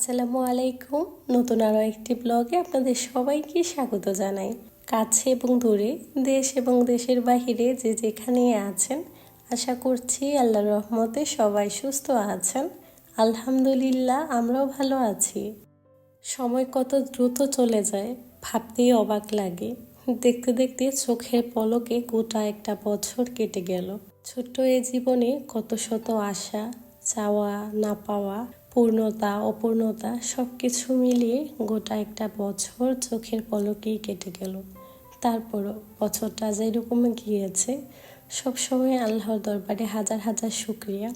আসসালামু আলাইকুম। নতুন আরও একটি ব্লগে আপনাদের সবাইকে স্বাগত জানাই। কাছে এবং দূরে, দেশ এবং দেশের বাহিরে যে যেখানেই আছেন, আশা করছি আল্লাহর রহমতে সবাই সুস্থ আছেন। আলহামদুলিল্লাহ, আমরাও ভালো আছি। সময় কত দ্রুত চলে যায়, ভাবতেই অবাক লাগে। দেখতে দেখতে চোখের পলকে গোটা একটা বছর কেটে গেল। ছোট্ট এ জীবনে কত শত আশা, চাওয়া, না পাওয়া, পূর্ণতা, অপূর্ণতা সব কিছু মিলিয়ে গোটা একটা বছর চোখের পলকেই কেটে গেল। তারপরও বছরটা যেরকম গিয়েছে, সবসময় আল্লাহর দরবারে হাজার হাজার শুকরিয়া।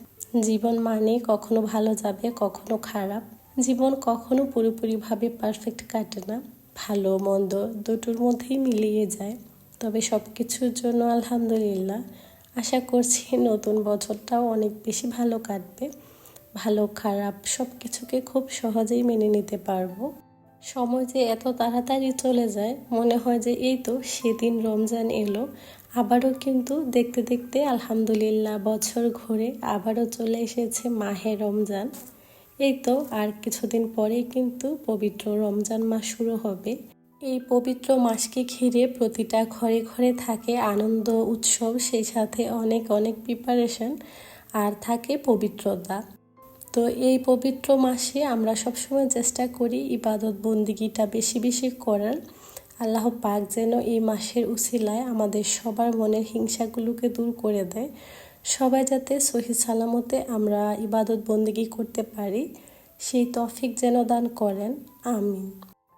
জীবন মানে কখনো ভালো যাবে, কখনো খারাপ। জীবন কখনো পুরোপুরিভাবে পারফেক্ট কাটে না, ভালো মন্দ দুটোর মধ্যেই মিলিয়ে যায়। তবে সব কিছুর জন্য আলহামদুলিল্লাহ। আশা করছি নতুন বছরটাও অনেক বেশি ভালো কাটবে। ভালো খারাপ সব কিছুকে খুব সহজেই মেনে নিতে পারবো। সময় যে এত তাড়াতাড়ি চলে যায়, মনে হয় যে এই তো সেদিন রমজান এলো। আবারও কিন্তু দেখতে দেখতে আলহামদুলিল্লাহ বছর ঘুরে আবারও চলে এসেছে মাহে রমজান। এই তো আর কিছুদিন পরেই কিন্তু পবিত্র রমজান মাস শুরু হবে। এই পবিত্র মাসকে ঘিরে প্রতিটা ঘরে ঘরে থাকে আনন্দ উৎসব, সেই সাথে অনেক অনেক প্রিপারেশন আর থাকে পবিত্রতা। তো এই পবিত্র মাসে আমরা সবসময় চেষ্টা করি ইবাদত বন্দিগিটা বেশি বেশি করার। আল্লাহ পাক যেন এই মাসের উসিলায় আমাদের সবার মনের হিংসাগুলোকে দূর করে দেয়। সবাই যাতে সহি সালামতে আমরা ইবাদত বন্দিগি করতে পারি, সেই তৌফিক যেন দান করেন, আমিন।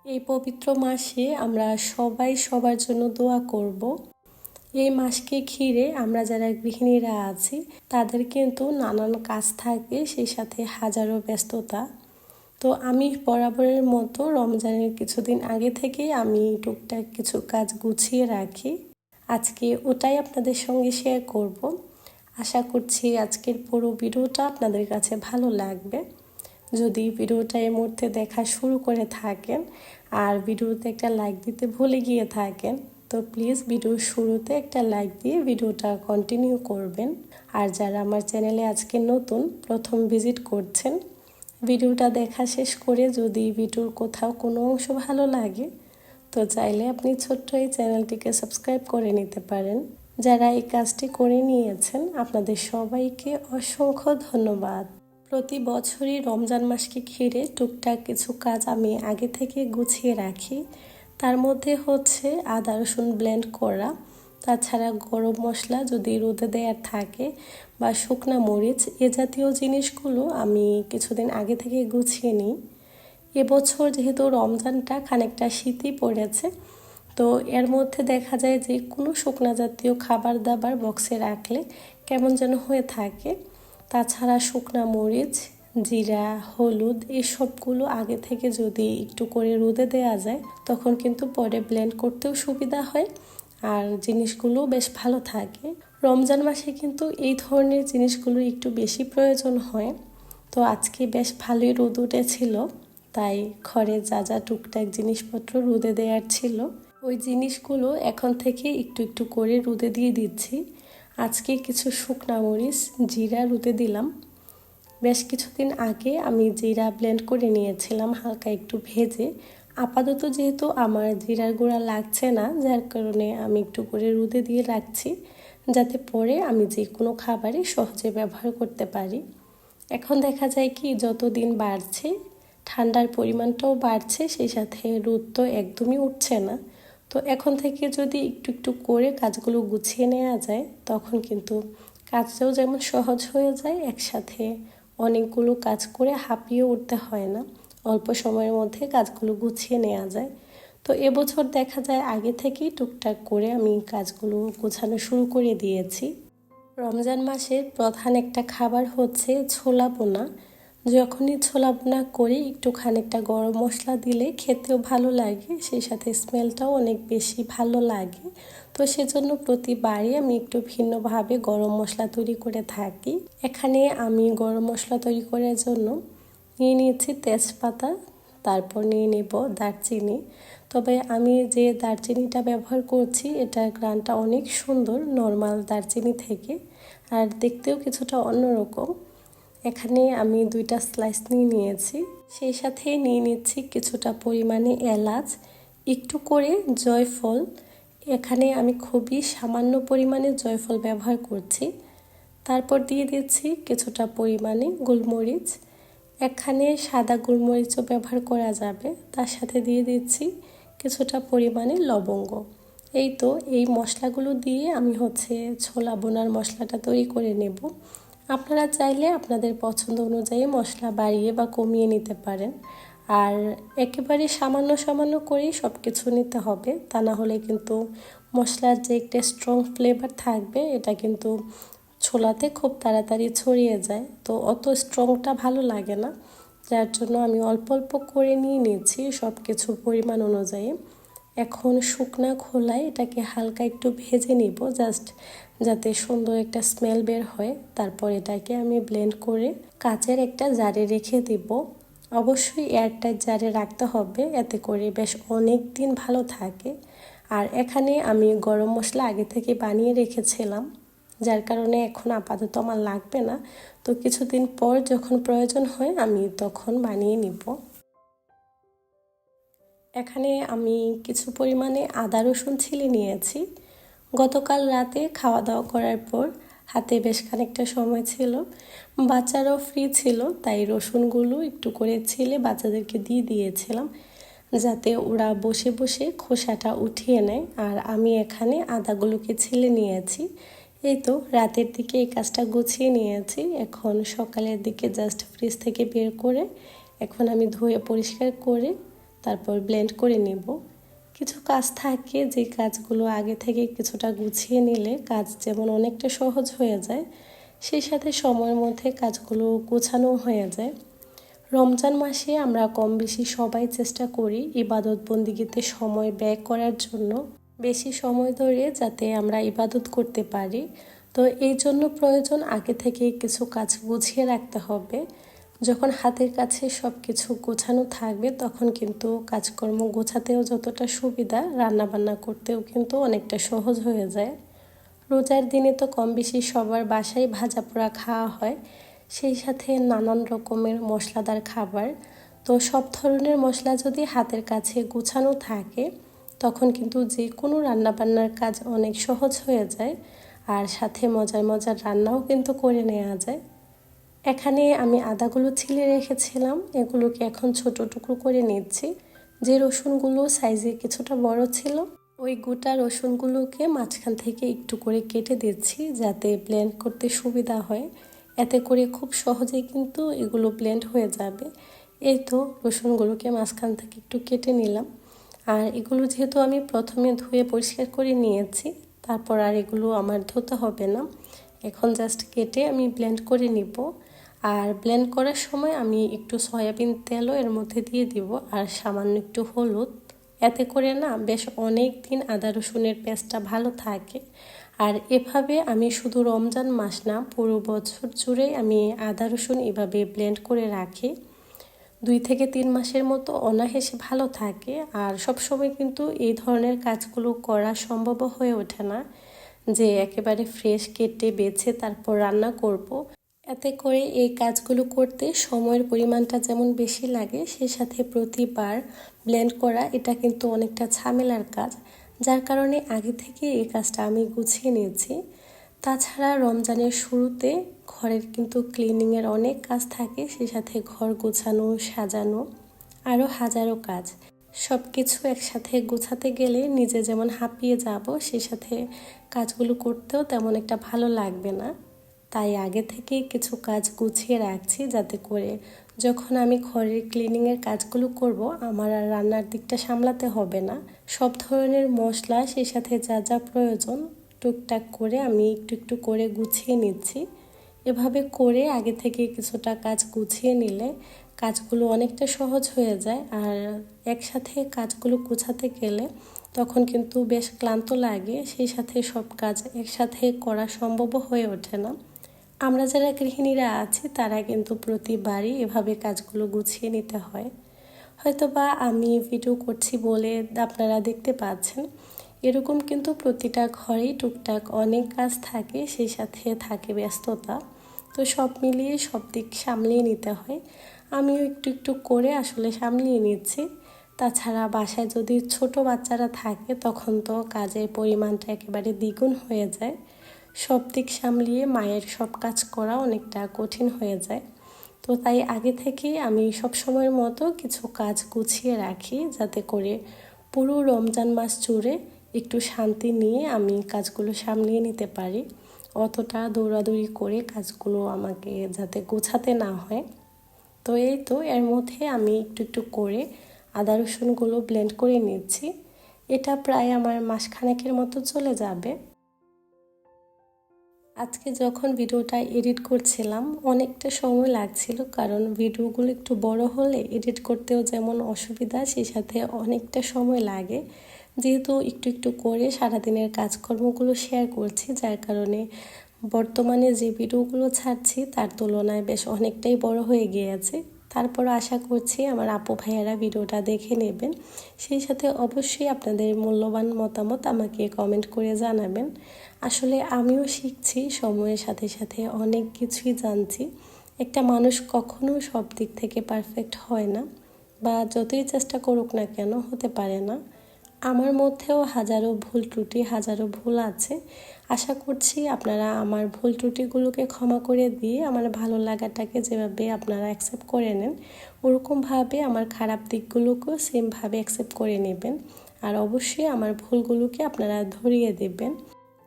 এই পবিত্র মাসে আমরা সবাই সবার জন্য দোয়া করব। এই মাসকে ঘিরে আমরা যারা গৃহিণীরা আছি তাদের কিন্তু নানান কাজ থাকে, সেই সাথে হাজারো ব্যস্ততা। তো আমি বরাবরের মতো রমজানের কিছুদিন আগে থেকেই আমি টুকটাক কিছু কাজ গুছিয়ে রাখি। আজকে ওটাই আপনাদের সঙ্গে শেয়ার করব। আশা করছি আজকের পুরো ভিডিওটা আপনাদের কাছে ভালো লাগবে। যদি ভিডিওটা এই মুহূর্তে দেখা শুরু করে থাকেন আর ভিডিওতে একটা লাইক দিতে ভুলে গিয়ে থাকেন, তো প্লিজ ভিডিওর শুরুতে একটা লাইক দিয়ে ভিডিওটা কন্টিনিউ করবেন। আর যারা আমার চ্যানেলে আজকে নতুন প্রথম ভিজিট করছেন, ভিডিওটা দেখা শেষ করে যদি ভিডিওর কোথাও কোনো অংশ ভালো লাগে, তো চাইলে আপনি ছোট্ট এই চ্যানেলটিকে সাবস্ক্রাইব করে নিতে পারেন। যারা এই কাজটি করে নিয়েছেন আপনাদের সবাইকে অসংখ্য ধন্যবাদ। প্রতি বছরই রমজান মাসকে ঘিরে টুকটাক কিছু কাজ আমি আগে থেকে গুছিয়ে রাখি। তার মধ্যে হচ্ছে আদা রসুন ব্লেন্ড করা, তাছাড়া গরম মশলা যদি রোদে দেওয়ার থাকে বা শুকনা মরিচ, এ জাতীয় জিনিসগুলো আমি কিছুদিন আগে থেকে গুছিয়ে নিই। এবছর যেহেতু রমজানটা খানিকটা শীতই পড়েছে, তো এর মধ্যে দেখা যায় যে কোনো শুকনা জাতীয় খাবার দাবার বক্সে রাখলে কেমন যেন হয়ে থাকে। তাছাড়া শুকনা মরিচ, জিরা, হলুদ এসবগুলো আগে থেকে যদি একটু করে রোদে দেওয়া যায়, তখন কিন্তু পরে ব্লেন্ড করতেও সুবিধা হয় আর জিনিসগুলো বেশ ভালো থাকে। রমজান মাসে কিন্তু এই ধরনের জিনিসগুলো একটু বেশি প্রয়োজন হয়। তো আজকে বেশ ভালোই রোদ উঠেছিল, তাই ঘরে যা যা টুকটাক জিনিসপত্র রোদে দেওয়ার ছিল ওই জিনিসগুলো এখন থেকে একটু একটু করে রোদে দিয়ে দিচ্ছি। আজকে কিছু শুকনা মরিচ, জিরা রোদে দিলাম। বেশ কিছুদিন আগে আমি জিরা ব্লেন্ড করে নিয়েছিলাম হালকা একটু ভেজে। আপাতত যেহেতু আমার জিরার গুঁড়া লাগছে না, যার কারণে আমি একটু করে রোদে দিয়ে রাখছি, যাতে পরে আমি যে কোনো খাবারে সহজে ব্যবহার করতে পারি। এখন দেখা যায় কি যত দিন বাড়ছে ঠান্ডার পরিমাণটাও বাড়ছে, সেই সাথে রোদ তো একদমই উঠছে না। তো এখন থেকে যদি একটু একটু করে কাজগুলো গুছিয়ে নেওয়া যায়, তখন কিন্তু কাজটাও যেমন সহজ হয়ে যায়, একসাথে অনেকগুলো কাজ করে হাঁপিয়ে উঠতে হয় না, অল্প সময়ের মধ্যে কাজগুলো গুছিয়ে নেওয়া যায়। তো এবছর দেখা যায় আগে থেকেই টুকটাক করে আমি কাজগুলো গোছানো শুরু করে দিয়েছি। রমজান মাসের প্রধান একটা খাবার হচ্ছে ছোলা বোনা। যখনই ছোলা বোনা করি একটু খানিকটা গরম মশলা দিলে খেতেও ভালো লাগে, সেই সাথে স্মেলটাও অনেক বেশি ভালো লাগে। তো সেজন্য প্রতিবারই আমি একটু ভিন্নভাবে গরম মশলা তৈরি করে থাকি। এখানে আমি গরম মশলা তৈরি করার জন্য নিয়ে নিয়েছি তেজপাতা, তারপর নিয়ে নেব দারচিনি। তবে আমি যে দারচিনিটা ব্যবহার করছি এটার ঘ্রাণটা অনেক সুন্দর নর্মাল দারচিনি থেকে, আর দেখতেও কিছুটা অন্যরকম। এখানে আমি 2টা স্লাইস নিয়েছি, সেই সাথে নিয়ে নিচ্ছি কিছুটা পরিমাণে এলাচ, একটু করে জয়ফল। এখানে আমি খুবই সামান্য পরিমাণে জয়ফল ব্যবহার করছি। তারপর দিয়ে দিচ্ছি কিছুটা পরিমাণে গোলমরিচ, এখানে সাদা গোলমরিচও ব্যবহার করা যাবে। তার সাথে দিয়ে দিচ্ছি কিছুটা পরিমাণে লবঙ্গ। এই তো এই মশলাগুলো দিয়ে আমি ছোলা বোনার মশলাটা তৈরি করে নেব। আপনারা চাইলে আপনাদের পছন্দ অনুযায়ী মশলা বাড়িয়ে বা কমিয়ে নিতে পারেন। আর একেবারে সামান্য সামান্য করেই সব কিছু নিতে হবে, তা না হলে কিন্তু মশলার যে একটা স্ট্রং ফ্লেভার থাকবে এটা কিন্তু ছোলাতে খুব তাড়াতাড়ি ছড়িয়ে যায়, তো অত স্ট্রংটা ভালো লাগে না। যার জন্য আমি অল্প অল্প করে নিয়ে নিয়েছি সব কিছু পরিমাণ অনুযায়ী। এখন শুকনা খোলায় এটাকে হালকা একটু ভেজে নিব, জাস্ট যাতে সুন্দর একটা স্মেল বের হয়। তারপর এটাকে আমি ব্লেন্ড করে কাচের একটা জারে রেখে দিব। অবশ্যই এয়ারটাইট জারে রাখতে হবে, এতে করে বেশ অনেক দিন ভালো থাকে। আর এখানে আমি গরম মশলা আগে থেকে বানিয়ে রেখেছিলাম, যার কারণে এখন আপাতত আমার লাগবে না। তো কিছুদিন পর যখন প্রয়োজন হয় আমি তখন বানিয়ে নিব। এখানে আমি কিছু পরিমাণে আদা রসুন ছিলে নিয়েছি। গতকাল রাতে খাওয়া দাওয়া করার পর হাতে বেশ খানিকটা সময় ছিল, বাচ্চারাও ফ্রি ছিল, তাই রসুনগুলো একটু করে ছিলে বাচ্চাদেরকে দিয়ে দিয়েছিলাম, যাতে ওরা বসে বসে খোসাটা উঠিয়ে নেয়। আর আমি এখানে আদাগুলোকে ছিলে নিয়েছি। এই তো রাতের দিকে এই কাজটা গুছিয়ে নিয়েছি। এখন সকালের দিকে জাস্ট ফ্রিজ থেকে বের করে এখন আমি ধুয়ে পরিষ্কার করে তারপর ব্লেন্ড করে নেব। কিছু কাজ থাকে যে কাজগুলো আগে থেকে কিছুটা গুছিয়ে নিলে কাজ যেমন অনেকটা সহজ হয়ে যায়, সেই সাথে সময়ের মধ্যে কাজগুলো গোছানো হয়ে যায়। রমজান মাসে আমরা কম বেশি সবাই চেষ্টা করি ইবাদত বন্দিগিতে সময় ব্যয় করার জন্য, বেশি সময় ধরে যাতে আমরা ইবাদত করতে পারি। তো এই জন্য প্রয়োজন আগে থেকে কিছু কাজ গুছিয়ে রাখতে হবে। যখন হাতের কাছে সব কিছু গোছানো থাকবে তখন কিন্তু কাজকর্ম গোছাতেও যতটা সুবিধা, রান্নাবান্না করতেও কিন্তু অনেকটা সহজ হয়ে যায়। রোজার দিনে তো কম বেশি সবার বাসায় ভাজা পোড়া খাওয়া হয়, সেই সাথে নানান রকমের মশলাদার খাবার। তো সব ধরনের মশলা যদি হাতের কাছে গোছানো থাকে তখন কিন্তু যে কোনো রান্নাবান্নার কাজ অনেক সহজ হয়ে যায়, আর সাথে মজার মজার রান্নাও কিন্তু করে নেওয়া যায়। এখানে আমি আদাগুলো ছিলে রেখেছিলাম, এগুলোকে এখন ছোট টুকরো করে নিচ্ছি। যে রসুনগুলো সাইজে কিছুটা বড় ছিল ওই গোটা রসুনগুলোকে মাঝখান থেকে একটু করে কেটে দিচ্ছি, যাতে ব্লেন্ড করতে সুবিধা হয়। এতে করে খুব সহজেই কিন্তু এগুলো ব্লেন্ড হয়ে যাবে। এই তো রসুনগুলোকে মাঝখান থেকে একটু কেটে নিলাম। আর এগুলো যেহেতু আমি প্রথমে ধুয়ে পরিষ্কার করে নিয়েছি, তারপর আর এগুলো আমার ধুতে হবে না। এখন জাস্ট কেটে আমি ব্লেন্ড করে নিব। আর ব্লেন্ড করার সময় আমি একটু সয়াবিন তেলও এর মধ্যে দিয়ে দিব, আর সামান্য একটু হলুদ। এতে করে না বেশ অনেক দিন আদা রসুনের পেস্টটা ভালো থাকে। আর এভাবে আমি শুধু রমজান মাস না, পুরো বছর জুড়েই আমি আদা রসুন এভাবে ব্লেন্ড করে রাখি। 2 থেকে 3 মাসের মতো অনায়াসে ভালো থাকে। আর সবসময় কিন্তু এই ধরনের কাজগুলো করা সম্ভব হয়ে ওঠে না, যে একেবারে ফ্রেশ কেটে বেছে তারপর রান্না করব। এতে করে এই কাজগুলো করতে সময়ের পরিমাণটা যেমন বেশি লাগে, সেই সাথে প্রতিবার ব্লেন্ড করা এটা কিন্তু অনেকটা ঝামেলার কাজ, যার কারণে আগে থেকে এই কাজটা আমি গুছিয়ে নিয়েছি। তাছাড়া রমজানের শুরুতে ঘরের কিন্তু ক্লিনিংয়ের অনেক কাজ থাকে, সেই সাথে ঘর গোছানো, সাজানো, আরও হাজারো কাজ। সব কিছু একসাথে গোছাতে গেলে নিজে যেমন হাঁপিয়ে যাব, সেই সাথে কাজগুলো করতেও তেমন একটা ভালো লাগবে না। তাই আগে থেকেই কিছু কাজ গুছিয়ে রাখছি, যাতে করে যখন আমি ঘরের ক্লিনিংয়ের কাজগুলো করব আমার আর রান্নার দিকটা সামলাতে হবে না। সব ধরনের মশলা সেই সাথে যা যা প্রয়োজন টুকটাক করে আমি একটু একটু করে গুছিয়ে নিচ্ছি। এভাবে করে আগে থেকে কিছুটা কাজ গুছিয়ে নিলে কাজগুলো অনেকটা সহজ হয়ে যায়। আর একসাথে কাজগুলো গুছাতে গেলে তখন কিন্তু বেশ ক্লান্ত লাগে, সেই সাথে সব কাজ একসাথে করা সম্ভব হয়ে ওঠে না। আমরা যারা গৃহিণীরা আছি তারা কিন্তু প্রতিবারই এভাবে কাজগুলো গুছিয়ে নিতে হয়। হয়তোবা আমি ভিডিও করছি বলে আপনারা দেখতে পাচ্ছেন, এরকম কিন্তু প্রতিটা ঘরেই টুকটাক অনেক কাজ থাকে, সেই সাথে থাকে ব্যস্ততা। তো সব মিলিয়ে সব দিক সামলিয়ে নিতে হয়। আমিও একটু একটু করে আসলে সামলিয়ে নিচ্ছি। তাছাড়া বাসায় যদি ছোট বাচ্চারা থাকে তখন তো কাজের পরিমাণটা একেবারে দ্বিগুণ হয়ে যায়। সব দিক সামলিয়ে মায়ের সব কাজ করা অনেকটা কঠিন হয়ে যায়। তো তাই আগে থেকেই আমি সব সময়ের মতো কিছু কাজ গুছিয়ে রাখি, যাতে করে পুরো রমজান মাস জুড়ে একটু শান্তি নিয়ে আমি কাজগুলো সামলিয়ে নিতে পারি। অতটা দৌড়াদৌড়ি করে কাজগুলো আমাকে যাতে গোছাতে না হয়। তো এই তো এর মধ্যে আমি একটু একটু করে আদা রসুনগুলো ব্লেন্ড করে নিচ্ছি। এটা প্রায় আমার মাসখানেকের মতো চলে যাবে। আজকে যখন ভিডিওটা এডিট করছিলাম অনেকটা সময় লাগছিল, কারণ ভিডিওগুলো একটু বড় হলে এডিট করতেও যেমন অসুবিধা, সেই সাথে অনেকটা সময় লাগে। যেহেতু একটু একটু করে সারাদিনের কাজকর্মগুলো শেয়ার করছি, যার কারণে বর্তমানে যে ভিডিওগুলো ছাড়ছি তার তুলনায় বেশ অনেকটাই বড় হয়ে গিয়েছে। তারপর আশা করছি আমার আপু ভাইয়ারা ভিডিওটা দেখে নেবেন। সেই সাথে অবশ্যই আপনাদের মূল্যবান মতামত আমাকে কমেন্ট করে জানাবেন। আসলে আমিও শিখছি, সময়ের সাথে সাথে অনেক কিছুই জানছি। একটা মানুষ কখনো সব দিক থেকে পারফেক্ট হয় না, বা যতই চেষ্টা করুক না কেন হতে পারে না। আমার মধ্যেও হাজারো ভুল ত্রুটি, হাজারো ভুল আছে। আশা করছি আপনারা আমার ভুল ত্রুটিগুলোকে ক্ষমা করে দিয়ে আমার ভালো লাগাটাকে যেভাবে আপনারা অ্যাকসেপ্ট করে নেন, ওরকমভাবে আমার খারাপ দিকগুলোকেও সেমভাবে অ্যাকসেপ্ট করে নেবেন। আর অবশ্যই আমার ভুলগুলোকে আপনারা ধরিয়ে দেবেন।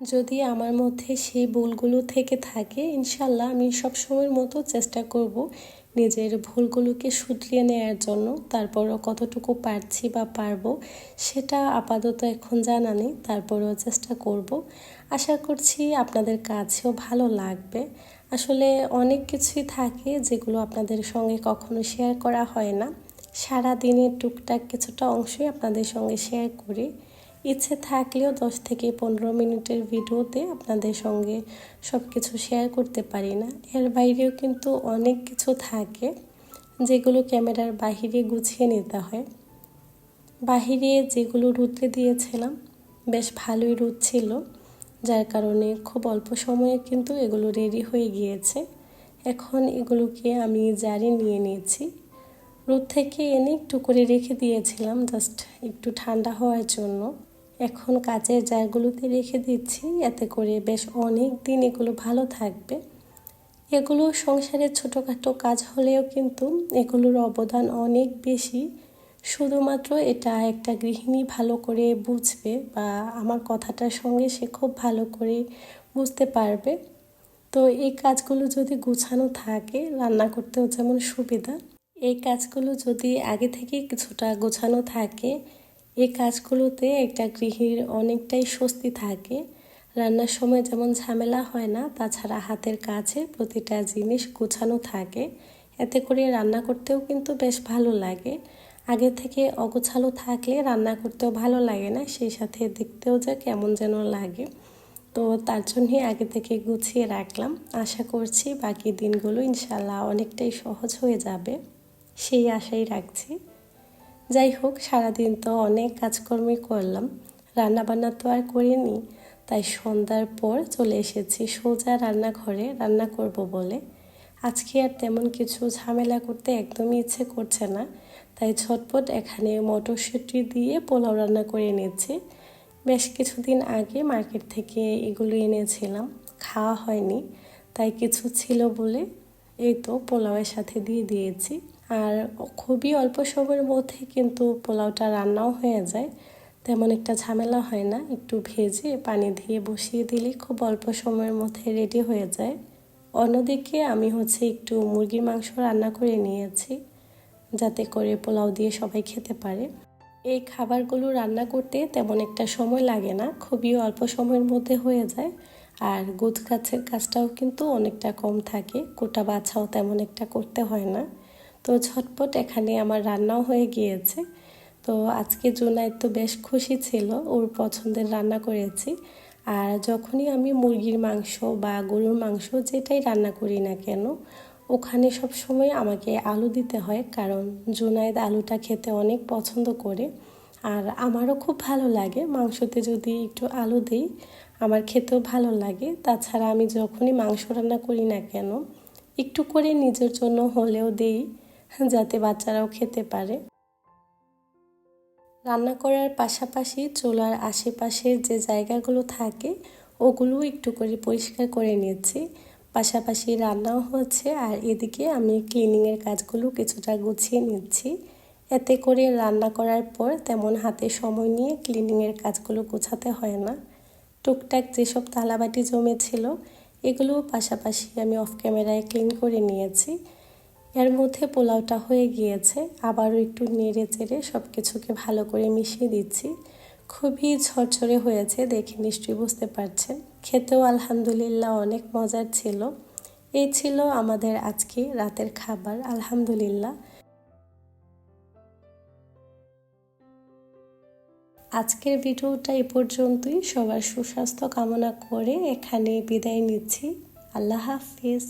যদি আমার মধ্যে সেই ভুলগুলো থেকে থাকে, ইনশাল্লাহ আমি সবসময়ের মতো চেষ্টা করব নিজের ভুলগুলোকে শুধরিয়ে নেওয়ার জন্য। তারপরও কতটুকু পারছি বা পারবো সেটা আপাতত এখন জানা নেই, তারপরেও চেষ্টা করব। আশা করছি আপনাদের কাছেও ভালো লাগবে। আসলে অনেক কিছুই থাকে যেগুলো আপনাদের সঙ্গে কখনো শেয়ার করা হয় না। সারা দিনের টুকটাক কিছুটা অংশই আপনাদের সঙ্গে শেয়ার করি। ইচ্ছে থাকলেও 10 থেকে 15 মিনিটের ভিডিওতে আপনাদের সঙ্গে সব কিছু শেয়ার করতে পারি না। এর বাইরেও কিন্তু অনেক কিছু থাকে যেগুলো ক্যামেরার বাহিরে গুছিয়ে নিতে হয়। বাহিরে যেগুলো রুদতে দিয়েছিলাম বেশ ভালোই রোদ ছিল, যার কারণে খুব অল্প সময়ে কিন্তু এগুলো রেডি হয়ে গিয়েছে। এখন এগুলোকে আমি জারে নিয়ে নিয়েছি। রোদ থেকে এনে একটু করে রেখে দিয়েছিলাম জাস্ট একটু ঠান্ডা হওয়ার জন্য। এখন কাচের জারগুলোতে রেখে দিচ্ছি, এতে করে বেশ অনেক দিন এগুলো ভালো থাকবে। এগুলো সংসারের ছোটোখাটো কাজ হলেও কিন্তু এগুলোর অবদান অনেক বেশি। শুধুমাত্র এটা একটা গৃহিণী ভালো করে বুঝবে, বা আমার কথাটার সঙ্গে সে খুব ভালো করে বুঝতে পারবে। তো এই কাজগুলো যদি গুছানো থাকে রান্না করতেও যেমন সুবিধা। এই কাজগুলো যদি আগে থেকে কিছুটা গোছানো থাকে, এই কাজগুলোতে একটা গৃহিণীর অনেকটাই স্বস্তি থাকে। রান্নার সময় যেমন ঝামেলা হয় না, তাছাড়া হাতের কাছে প্রতিটা জিনিস গোছানো থাকে। এতে করে রান্না করতেও কিন্তু বেশ ভালো লাগে। আগে থেকে অগোছালো থাকলে রান্না করতেও ভালো লাগে না, সেই সাথে দেখতেও যে কেমন যেন লাগে। তো তার জন্যই আগে থেকে গুছিয়ে রাখলাম। আশা করছি বাকি দিনগুলো ইনশাল্লাহ অনেকটাই সহজ হয়ে যাবে, সেই আশাই রাখছি। যাই হোক, সারাদিন তো অনেক কাজকর্মই করলাম, রান্নাবান্না তো আর করিনি। তাই সন্ধ্যার পর চলে এসেছি সোজা রান্নাঘরে রান্না করব বলে। আজকে আর তেমন কিছু ঝামেলা করতে একদমই ইচ্ছে করছে না, তাই ঝটপট এখানে মটরশুঁটি দিয়ে পোলাও রান্না করে নিচ্ছি। বেশ কিছুদিন আগে মার্কেট থেকে এগুলো এনেছিলাম, খাওয়া হয়নি, তাই কিছু ছিল বলে এই তো পোলাওয়ের সাথে দিয়ে দিয়েছি। আর খুবই অল্প সময়ের মধ্যে কিন্তু পোলাওটা রান্নাও হয়ে যায়, তেমন একটা ঝামেলা হয় না। একটু ভেজে পানি দিয়ে বসিয়ে দিলেই খুব অল্প সময়ের মধ্যে রেডি হয়ে যায়। অন্যদিকে আমি একটু মুরগির মাংস রান্না করে নিয়েছি, যাতে করে পোলাও দিয়ে সবাই খেতে পারে। এই খাবারগুলো রান্না করতে তেমন একটা সময় লাগে না, খুবই অল্প সময়ের মধ্যে হয়ে যায়। আর গোছগাছের কাজটাও কিন্তু অনেকটা কম থাকে, কোটা বাছাও তেমন একটা করতে হয় না। তো ঝটপট এখানে আমার রান্নাও হয়ে গিয়েছে। তো আজকে জুনায়েদ তো বেশ খুশি ছিল, ওর পছন্দের রান্না করেছি। আর যখনই আমি মুরগির মাংস বা গরুর মাংস যেটাই রান্না করি না কেন, ওখানে সব সময় আমাকে আলু দিতে হয়, কারণ জুনায়েদ আলুটা খেতে অনেক পছন্দ করে। আর আমারও খুব ভালো লাগে মাংসতে যদি একটু আলু দিই। আমার খেতেও ভালো লাগে। তাছাড়া আমি যখনই মাংস রান্না করি না কেন একটু করে নিজের জন্য হলেও দেই, যাতে বাচ্চারাও খেতে পারে। রান্না করার পাশাপাশি চুলার আশেপাশের যে জায়গাগুলো থাকে ওগুলো একটু করে পরিষ্কার করে নিচ্ছি। পাশাপাশি রান্নাও হচ্ছে আর এদিকে আমি ক্লিনিংয়ের কাজগুলো কিছুটা গুছিয়ে নিচ্ছি। এতে করে রান্না করার পর তেমন হাতে সময় নিয়ে ক্লিনিংয়ের কাজগুলো গোছাতে হয় না। টুকটাক যেসব থালাবাটি জমেছিল এগুলোও পাশাপাশি আমি অফ ক্যামেরায় ক্লিন করে নিয়েছি। এর মধ্যে পোলাওটা হয়ে গিয়েছে, আবারও একটু নেড়ে চেড়ে সব কিছুকে ভালো করে মিশিয়ে দিচ্ছি। খুবই ঝরঝরে হয়েছে, দেখে নিশ্চয়ই বুঝতে পারছেন। খেতেও আলহামদুলিল্লাহ অনেক মজার ছিল। এই ছিল আমাদের আজকে রাতের খাবার, আলহামদুলিল্লাহ। আজকের ভিডিওটা এ পর্যন্তই। সবার সুস্বাস্থ্য কামনা করে এখানে বিদায় নিচ্ছি। আল্লাহ হাফিজ।